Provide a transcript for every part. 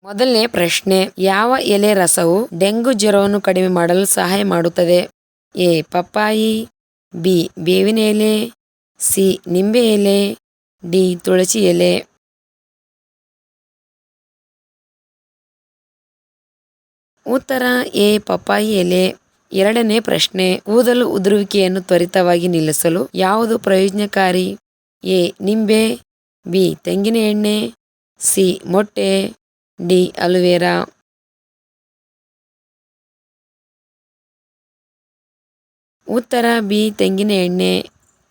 ಮೊದಲನೇ ಪ್ರಶ್ನೆ, ಯಾವ ಎಲೆ ರಸವು ಡೆಂಗು ಜ್ವರವನ್ನು ಕಡಿಮೆ ಮಾಡಲು ಸಹಾಯ ಮಾಡುತ್ತದೆ? ಎ ಪಪ್ಪಾಯಿ, ಬಿ ಬೇವಿನ ಎಲೆ, ಸಿ ನಿಂಬೆ ಎಲೆ, ಡಿ ತುಳಸಿ ಎಲೆ. ಉತ್ತರ ಎ ಪಪ್ಪಾಯಿ ಎಲೆ. ಎರಡನೇ ಪ್ರಶ್ನೆ, ಕೂದಲು ಉದುರುವಿಕೆಯನ್ನು ತ್ವರಿತವಾಗಿ ನಿಲ್ಲಿಸಲು ಯಾವುದು ಪ್ರಯೋಜನಕಾರಿ? ಎ ನಿಂಬೆ, ಬಿ ತೆಂಗಿನ ಎಣ್ಣೆ, ಸಿ ಮೊಟ್ಟೆ, ಡಿ ಅಲೋವೆರಾ. ಉತ್ತರ ಬಿ ತೆಂಗಿನ ಎಣ್ಣೆ.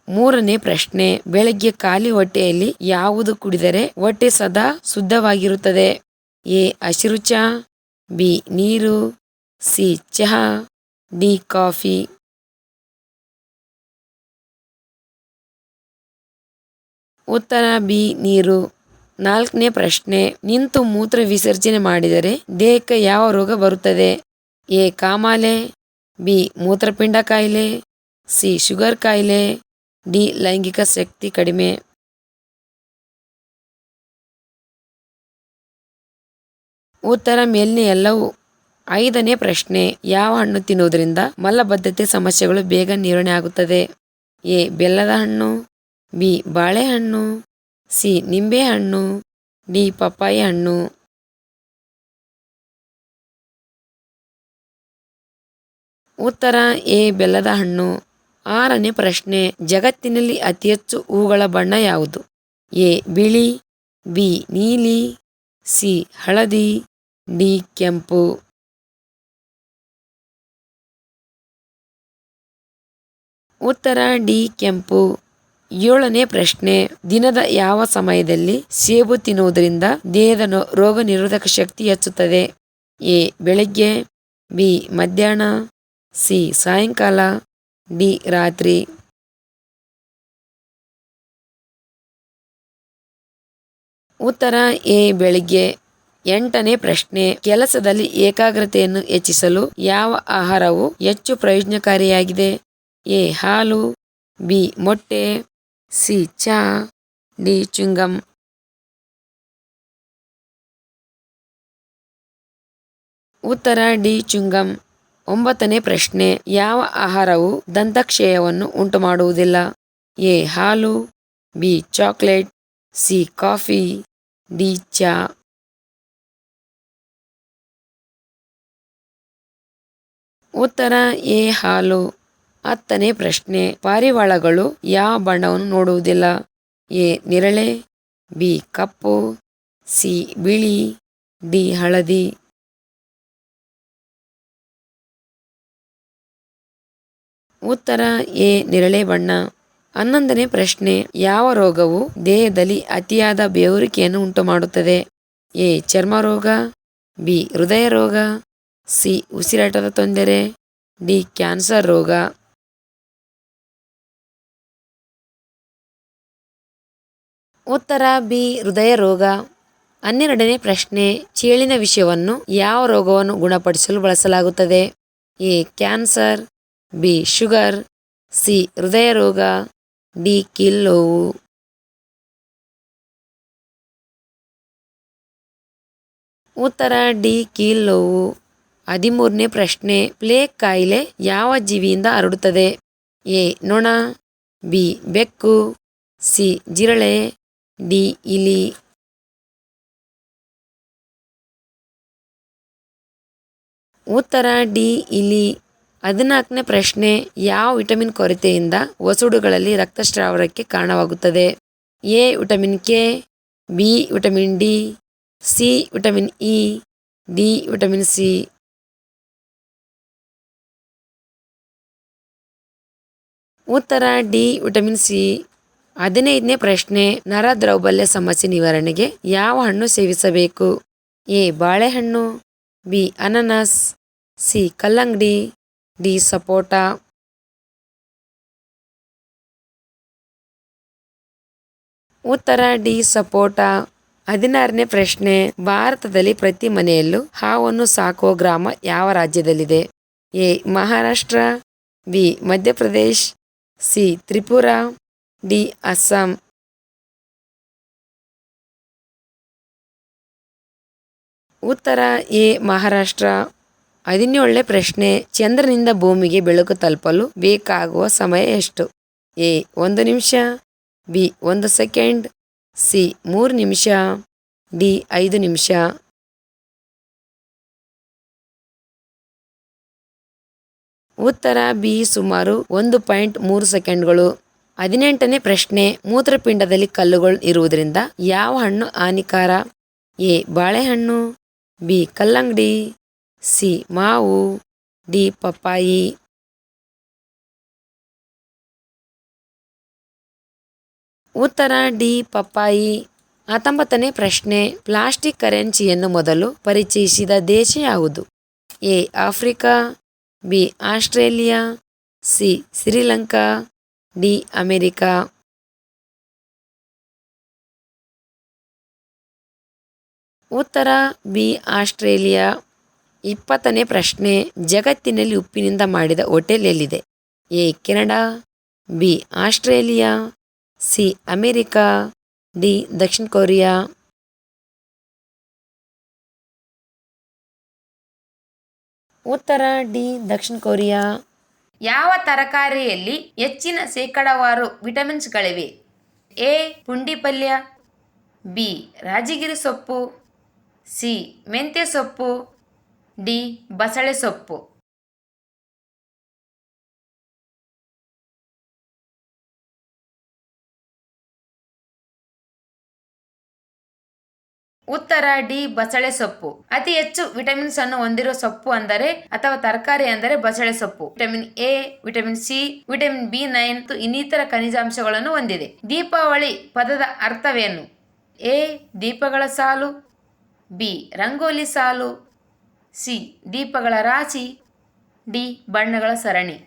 ಮೂರನೇ ಪ್ರಶ್ನೆ, ಬೆಳಗ್ಗೆ ಖಾಲಿ ಹೊಟ್ಟೆಯಲ್ಲಿ ಯಾವುದು ಕುಡಿದರೆ ಹೊಟ್ಟೆ ಸದಾ ಶುದ್ಧವಾಗಿರುತ್ತದೆ? ಎ ಹಸಿರು ಚಹಾ, ಬಿ ನೀರು, ಸಿ ಚಹಾ, ಡಿ ಕಾಫಿ. ಉತ್ತರ ಬಿ ನೀರು. ನಾಲ್ಕನೇ ಪ್ರಶ್ನೆ, ನಿಂತು ಮೂತ್ರ ವಿಸರ್ಜನೆ ಮಾಡಿದರೆ ದೇಹಕ್ಕೆ ಯಾವ ರೋಗ ಬರುತ್ತದೆ? ಎ ಕಾಮಾಲೆ, ಬಿ ಮೂತ್ರಪಿಂಡ ಕಾಯಿಲೆ, ಸಿ ಶುಗರ್ ಕಾಯಿಲೆ, ಡಿ ಲೈಂಗಿಕ ಶಕ್ತಿ ಕಡಿಮೆ. ಉತ್ತರ ಮೇಲಿನ ಎಲ್ಲವೂ. ಐದನೇ ಪ್ರಶ್ನೆ, ಯಾವ ಹಣ್ಣು ತಿನ್ನುವುದರಿಂದ ಮಲಬದ್ಧತೆ ಸಮಸ್ಯೆಗಳು ಬೇಗ ನಿವಾರಣೆ ಆಗುತ್ತದೆ? ಎ ಬೆಲ್ಲದ ಹಣ್ಣು, ಬಿ ಬಾಳೆಹಣ್ಣು, ಸಿ ನಿಂಬೆಹಣ್ಣು, ಡಿ ಪಪ್ಪಾಯಿ ಹಣ್ಣು. ಉತ್ತರ ಎ ಬೆಲ್ಲದ ಹಣ್ಣು. ಆರನೇ ಪ್ರಶ್ನೆ, ಜಗತ್ತಿನಲ್ಲಿ ಅತಿ ಹೆಚ್ಚು ಹೂಗಳ ಬಣ್ಣ ಯಾವುದು? ಎ ಬಿಳಿ, ಬಿ ನೀಲಿ, ಸಿ ಹಳದಿ, ಡಿ ಕೆಂಪು. ಉತ್ತರ ಡಿ ಕೆಂಪು. ಏಳನೇ ಪ್ರಶ್ನೆ, ದಿನದ ಯಾವ ಸಮಯದಲ್ಲಿ ಸೇಬು ತಿನ್ನುವುದರಿಂದ ದೇಹದ ರೋಗ ನಿರೋಧಕ ಶಕ್ತಿ ಹೆಚ್ಚುತ್ತದೆ? ಎ ಬೆಳಗ್ಗೆ, ಬಿ ಮಧ್ಯಾಹ್ನ, ಸಿ ಸಾಯಂಕಾಲ, ಡಿ ರಾತ್ರಿ. ಉತ್ತರ ಎ ಬೆಳಿಗ್ಗೆ. ಎಂಟನೇ ಪ್ರಶ್ನೆ, ಕೆಲಸದಲ್ಲಿ ಏಕಾಗ್ರತೆಯನ್ನು ಹೆಚ್ಚಿಸಲು ಯಾವ ಆಹಾರವು ಹೆಚ್ಚು ಪ್ರಯೋಜನಕಾರಿಯಾಗಿದೆ? ಎ ಹಾಲು, ಬಿ ಮೊಟ್ಟೆ, ಸಿ ಚಹಾ, ಡಿ ಚುಂಗಂ. ಉತ್ತರ ಡಿ ಚುಂಗಂ. ಒಂಬತ್ತನೇ ಪ್ರಶ್ನೆ, ಯಾವ ಆಹಾರವು ದಂತಕ್ಷಯವನ್ನು ಉಂಟು ಮಾಡುವುದಿಲ್ಲ? ಎ ಹಾಲು, B chocolate, C coffee, D ಚಹಾ. ಉತ್ತರ ಎ ಹಾಲು. ಹತ್ತನೇ ಪ್ರಶ್ನೆ, ಪಾರಿವಾಳಗಳು ಯಾವ ಬಣ್ಣವನ್ನು ನೋಡುವುದಿಲ್ಲ? ಎ ನೇರಳೆ, ಬಿ ಕಪ್ಪು, ಸಿ ಬಿಳಿ, ಡಿ ಹಳದಿ. ಉತ್ತರ ಎ ನೇರಳೆ ಬಣ್ಣ. ಹನ್ನೊಂದನೇ ಪ್ರಶ್ನೆ, ಯಾವ ರೋಗವು ದೇಹದಲ್ಲಿ ಅತಿಯಾದ ಬೆವರುವಿಕೆಯನ್ನು ಉಂಟುಮಾಡುತ್ತದೆ? ಎ ಚರ್ಮ ರೋಗ, ಬಿ ಹೃದಯ ರೋಗ, ಸಿ ಉಸಿರಾಟದ ತೊಂದರೆ, ಡಿ ಕ್ಯಾನ್ಸರ್ ರೋಗ. ಉತ್ತರ ಬಿ ಹೃದಯ ರೋಗ. ಹನ್ನೆರಡನೇ ಪ್ರಶ್ನೆ, ಚೇಳಿನ ವಿಷವನ್ನು ಯಾವ ರೋಗವನ್ನು ಗುಣಪಡಿಸಲು ಬಳಸಲಾಗುತ್ತದೆ? A cancer, B sugar, C ಹೃದಯ ರೋಗ, ಡಿ ಕೀಲ್ನೋವು. ಉತ್ತರ ಡಿ ಕೀಲ್ನೋವು. 13ನೇ ಪ್ರಶ್ನೆ, ಪ್ಲೇಗ್ ಕಾಯಿಲೆ ಯಾವ ಜೀವಿಯಿಂದ ಹರಡುತ್ತದೆ? ಎ ನೊಣ, ಬಿ ಬೆಕ್ಕು, ಸಿ ಜಿರಳೆ, ಡಿ ಇಲಿ. ಉತ್ತರ ಡಿ ಇಲಿ. 14ನೇ ಪ್ರಶ್ನೆ, ಯಾವ ವಿಟಮಿನ್ ಕೊರತೆಯಿಂದ ವಸಡುಗಳಲ್ಲಿ ರಕ್ತಸ್ರಾವಕ್ಕೆ ಕಾರಣವಾಗುತ್ತದೆ? A vitamin K, B vitamin D, C vitamin E, D vitamin C. ಉತ್ತರ ಡಿ ವಿಟಮಿನ್ ಸಿ. 15ನೇ ಪ್ರಶ್ನೆ, ನರ ದೌರ್ಬಲ್ಯ ಸಮಸ್ಯೆ ನಿವಾರಣೆಗೆ ಯಾವ ಹಣ್ಣು ಸೇವಿಸಬೇಕು? ಎ ಬಾಳೆಹಣ್ಣು, ಬಿ ಅನಾನಸ್, ಸಿ ಕಲ್ಲಂಗಡಿ, ಡಿ ಸಪೋಟ. ಉತ್ತರ ಡಿ ಸಪೋಟ. 16ನೇ ಪ್ರಶ್ನೆ, ಭಾರತದಲ್ಲಿ ಪ್ರತಿ ಮನೆಯಲ್ಲೂ ಹಾವನ್ನು ಸಾಕುವ ಗ್ರಾಮ ಯಾವ ರಾಜ್ಯದಲ್ಲಿದೆ? A Maharashtra, B Madhya Pradesh, C Tripura, D Assam. ಉತ್ತರ ಎ ಮಹಾರಾಷ್ಟ್ರ. 17ನೇ ಪ್ರಶ್ನೆ. ಚಂದ್ರನಿಂದ ಭೂಮಿಗೆ ಬೆಳಕು ತಲುಪಲು ಬೇಕಾಗುವ ಸಮಯ ಎಷ್ಟು? ಎ 1 ನಿಮಿಷ, ಬಿ 1 ಸೆಕೆಂಡ್, ಸಿ 3 ನಿಮಿಷ, ಡಿ 5 ನಿಮಿಷ. ಉತ್ತರ ಬಿ ಸುಮಾರು 1.3 ಸೆಕೆಂಡ್ಗಳು. 18ನೇ ಪ್ರಶ್ನೆ. ಮೂತ್ರಪಿಂಡದಲ್ಲಿ ಕಲ್ಲುಗಳು ಇರುವುದರಿಂದ ಯಾವ ಹಣ್ಣು ಹಾನಿಕರ? ಎ ಬಾಳೆಹಣ್ಣು, ಬಿ ಕಲ್ಲಂಗಡಿ, ಸಿ ಮಾವು, ಡಿ ಪಪ್ಪಾಯಿ. ಉತ್ತರ ಡಿ ಪಪ್ಪಾಯಿ. 19ನೇ ಪ್ರಶ್ನೆ. ಪ್ಲಾಸ್ಟಿಕ್ ಕರೆನ್ಸಿಯನ್ನು ಮೊದಲು ಪರಿಚಯಿಸಿದ ದೇಶ ಯಾವುದು? A Africa, B Australia, C Sri Lanka, D America. ಉತ್ತರ ಬಿ ಆಸ್ಟ್ರೇಲಿಯಾ. 20ನೇ ಪ್ರಶ್ನೆ. ಜಗತ್ತಿನಲ್ಲಿ ಉಪ್ಪಿನಿಂದ ಮಾಡಿದ ಹೋಟೆಲ್ ಎಲ್ಲಿದೆ? A Canada, B Australia, C America, D Dakshina Korea. ಉತ್ತರ ಡಿ ದಕ್ಷಿಣ ಕೊರಿಯಾ. ಯಾವ ತರಕಾರಿಯಲ್ಲಿ ಹೆಚ್ಚಿನ ಶೇಕಡಾವಾರು ವಿಟಮಿನ್ಸ್ಗಳಿವೆ? ಎ ಪುಂಡಿ ಪಲ್ಯ, ಬಿ ರಾಜಗಿರಿ ಸೊಪ್ಪು, ಸಿ ಮೆಂತ್ಯ ಸೊಪ್ಪು, ಡಿ ಬಸಳೆ ಸೊಪ್ಪು. ಉತ್ತರ ಡಿ ಬಸಳೆ ಸೊಪ್ಪು. ಅತಿ ಹೆಚ್ಚು ವಿಟಮಿನ್ಸ್ ಅನ್ನು ಹೊಂದಿರುವ ಸೊಪ್ಪು ಅಂದರೆ ಅಥವಾ ತರಕಾರಿ ಅಂದರೆ ಬಸಳೆ ಸೊಪ್ಪು. Vitamin A, vitamin C, vitamin B nine ಮತ್ತು ಇನ್ನಿತರ ಖನಿಜಾಂಶಗಳನ್ನು ಹೊಂದಿದೆ. ದೀಪಾವಳಿ ಪದದ ಅರ್ಥವೇನು? ಎ ದೀಪಗಳ ಸಾಲು, ಬಿ ರಂಗೋಲಿ ಸಾಲು, ಸಿ ದೀಪಗಳ ರಾಶಿ, ಡಿ ಬಣ್ಣಗಳ ಸರಣಿ.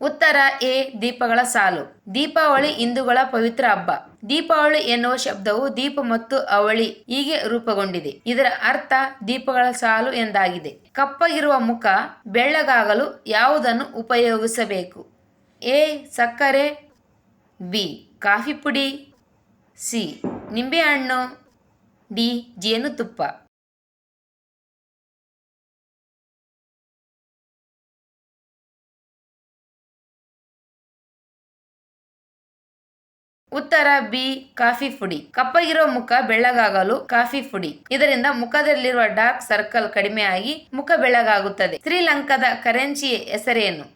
ಉತ್ತರ ಎ ದೀಪಗಳ ಸಾಲು. ದೀಪಾವಳಿ ಹಿಂದೂಗಳ ಪವಿತ್ರ ಹಬ್ಬ. ದೀಪಾವಳಿ ಎನ್ನುವ ಶಬ್ದವು ದೀಪ ಮತ್ತು ಅವಳಿ ಹೀಗೆ ರೂಪುಗೊಂಡಿದೆ. ಇದರ ಅರ್ಥ ದೀಪಗಳ ಸಾಲು ಎಂದಾಗಿದೆ. ಕಪ್ಪಗಿರುವ ಮುಖ ಬೆಳ್ಳಗಾಗಲು ಯಾವುದನ್ನು ಉಪಯೋಗಿಸಬೇಕು? ಎ ಸಕ್ಕರೆ, ಬಿ ಕಾಫಿ ಪುಡಿ, ಸಿ ನಿಂಬೆಹಣ್ಣು, ಡಿ ಜೇನುತುಪ್ಪ. ಉತ್ತರ ಬಿ ಕಾಫಿ ಪುಡಿ. ಕಪ್ಪಗಿರುವ ಮುಖ ಬೆಳ್ಳಗಾಗಲು ಕಾಫಿ ಪುಡಿ. ಇದರಿಂದ ಮುಖದಲ್ಲಿರುವ ಡಾರ್ಕ್ ಸರ್ಕಲ್ ಕಡಿಮೆಯಾಗಿ ಮುಖ ಬೆಳ್ಳಗಾಗುತ್ತದೆ. ಶ್ರೀಲಂಕಾದ ಕರೆನ್ಸಿ ಹೆಸರೇನು?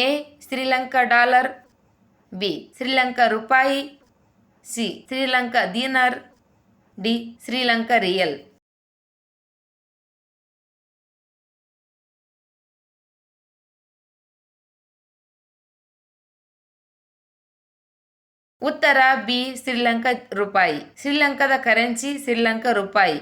A Sri Lanka dollar, B Sri Lanka ರೂಪಾಯಿ, C Sri Lanka dinar, D Sri Lanka riyal. ಉತ್ತರ ಬಿ ಶ್ರೀಲಂಕಾ ರೂಪಾಯಿ. ಶ್ರೀಲಂಕಾದ ಕರೆನ್ಸಿ ಶ್ರೀಲಂಕಾ ರೂಪಾಯಿ.